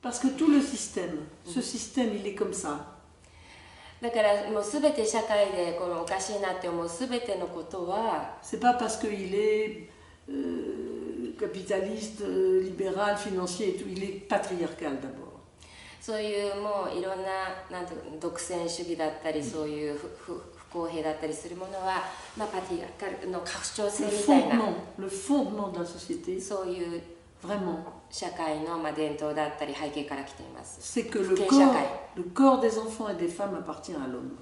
Parce que tout le système, ce système, il est comme ça. だからもう全て社会でこのおかしいなって思う全てのことは C'est pas parce qu'il est capitaliste, libéral, financier et tout, il est patriarcal d'abord. そういうもういろんななんていうの独占主義だったりそういう不公平だったりするものは、まあ、パティアカルの拡張性みたいな Le fondement de la société, そういう vraiment, 社会のまあ伝統だったり背景から来ています。 c'est que 父権社会 le corps des enfants et des femmes appartient à l'homme.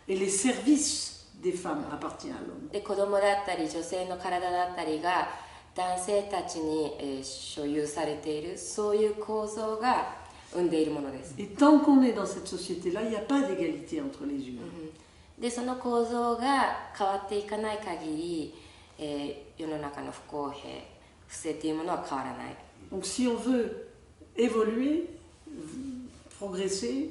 Et les services des femmes appartiennent à l'homme. で子供だったり女性の体だったりが男性たちに、所有されているそういう構造が生んでいるものです。 Et tant qu'on est dans cette société-là, il n'y a pas d'égalité entre les humains. でその構造が変わっていかない限り、世の中の不公平不正というものは変わらない。 Donc si on veut évoluer, progresser,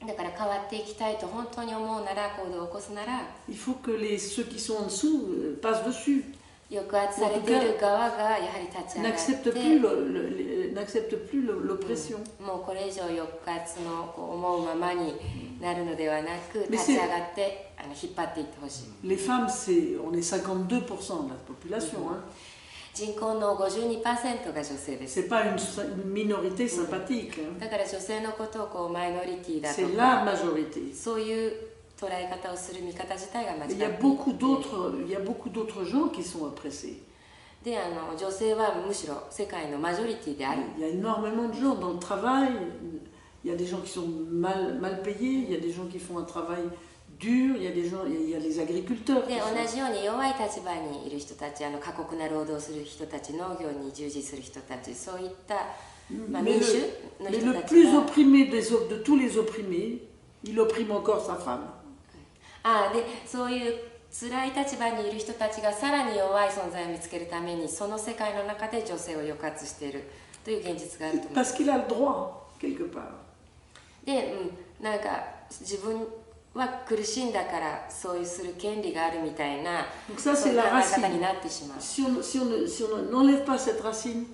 だから変わっていきたいと本当に思うなら行動を起こすなら il faut que ceux qui sont en dessous passent dessus. 抑圧されている側がやはり立ち上がってn'acceptent plus l'oppression. もうこれ以上抑圧の思うままになるのではなく立ち上がって引っ張っていってほしい。 Les femmes, on est 52% de la population. Hein. 人口の 52% が女性です。 C'est pas une minorité sympathique. Hein. だから女性のことをマイノリティだと C'est la か majorité. そういう捉え方をする見方自体が間違ってい Il y a beaucoup d'autres gens qui sont oppressés. で女性はむしろ世界のマジョリティである。 Il y a énormément de gens dans le travail. Il y a des gens qui sont mal payés. Il y a des gens qui font un travail dur. Il y a les agriculteurs. で同じように弱い立場にいる人たち過酷な労働する人たち農業に従事する人たちそういった、まあ、民主の Mais 人 le たち plus が opprimé de tous les opprimés, il opprime encore sa femme. でそういう辛い立場にいる人たちがさらに弱い存在を見つけるためにその世界の中で女性を抑圧しているという現実があると思います。 Parce qu'il a le droit, quelque part. で、なんか自分は苦しんだからそういうする権利があるみたいな Donc ça, そうい c'est う考 la え方に racine. なってしまう。 Si on n'enlève pas cette racine,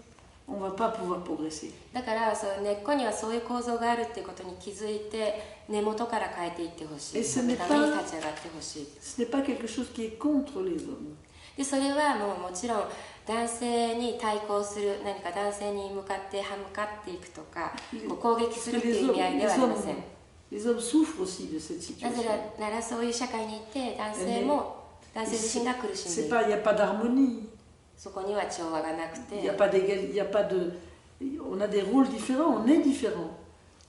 on ne va pas pouvoir progresser. だからそう根っこにはそういう構造があるっていうことに気づいて根元から変えていってほしい。そのために立ち上がってほしい。 Ce n'est pas quelque chose qui est contre les hommes. でそれはもちろん男性に対抗する何か男性に向かって歯向かっていくとか攻撃するっていう意味合いではありません。 Les hommes souffrent aussi de cette な situation. ぜならそういう社会にいて男性自身が苦しんでいる。 Il n'y a pas d'harmonie. そこには調和がなくて Il n'y a pas d'égalité. Il y a pas de. On a des rôles différents. On est différents.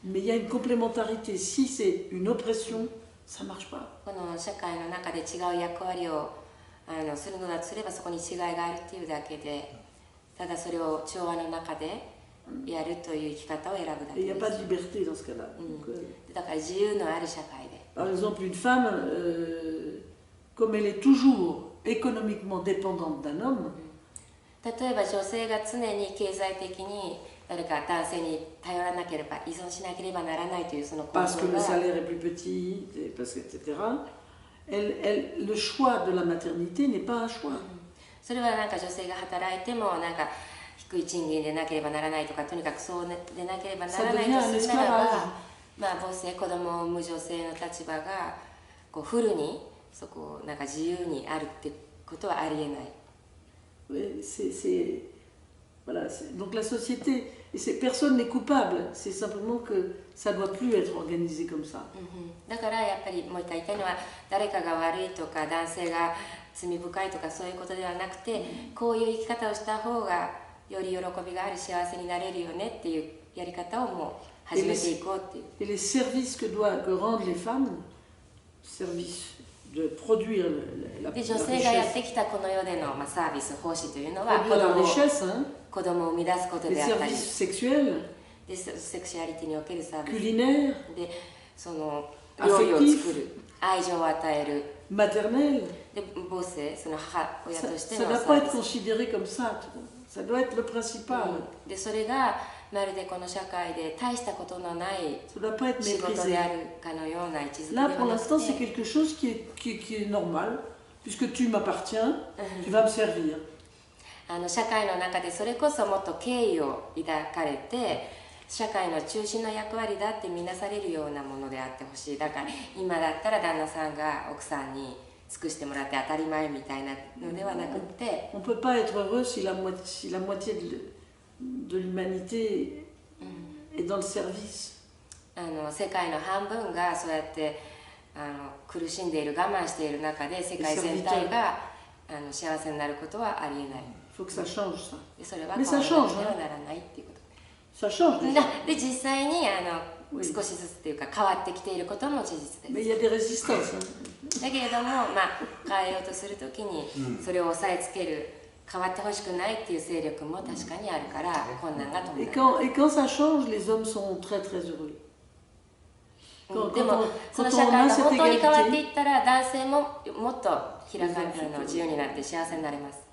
Mais il y a une complémentarité. Si c'est une oppression, ça ne marche pas. この社会の中で違う役割をするのだとすればそこに違いがあるっていうだけでただそれを調和の中でやるという生き方を選ぶだ Et け il n'y で a pas す。 de liberté dans ce cas-là. Donc, だから自由のある社会で par exemple, une femme, comme elle est toujours économiquement dépendante d'un homme, 例えば女性が常に経済的に誰か男性に頼らなければ依存しなければならないというその構 parce 造 que le が salaire est plus petit, etc., le choix de la maternité n'est pas un choix. それはなんか女性が働いてもなんか低い賃金でなければならないとかとにかくそうでなければならないとするならば、まあ、母性子供を産む女性の立場がフルにそこをなんか自由にあるってことはありえない。 Voilà, donc la société, personne n'est coupable, c'est simplement que ça ne doit plus être organisé comme ça. だからやっぱりもう一回言いたいのは誰かが悪いとか男性が罪深いとかそういうことではなくてこういう生き方をした方がより喜びがある幸せになれるよねっていうやり方をもう始めていこうっていう。 Et les services que rendent les femmes, service de produire la で女性がやっ richesse, てきたこの世での、サービス奉仕というのは produire la richesse, hein, 子供を生み出すこと les であったり services sexuels, でセクシュアリティにおけるサービス culinaires, でその料理を作る愛情を与える maternels. で母性その母親として Ça の ne サ doit pas ービ être ス considéré comme ça. Ça doit être le principal. でそれがまるでこの社会で大したことのない Ça ne doit pas être 仕事 méprisé. であるかのような位置づけで Là, は pour な l'instant, く c'est て quelque chose qui est normal. Puisque tu m'appartiens, tu vas me servir. 社会の中でそれこそもっと敬意を抱かれて社会の中心の役割だって見なされるようなものであってほしい。だから今だったら旦那さんが奥さんに尽くしてもらって当たり前みたいなのではなくて、on peut pas être heureux si la moitié de l'humanité est dans le service. 世界の半分がそうやって苦しんでいる、我慢している中で世界全体が幸せになることはありえない。Il faut que ça change ça. それは変わらなくてはならないっていうこと。Ça change déjà. で実際に少しずつっていうか変わってきていることも事実です。 Mais il y a des résistances. だけれども、変えようとするときにそれを押さえつける、変わってほしくないっていう勢力も確かにあるから困難が伴う。Et quand ça change, les hommes sont très très heureux. でもその社会が本当に変わっていったら男性ももっと自由になって幸せになれます。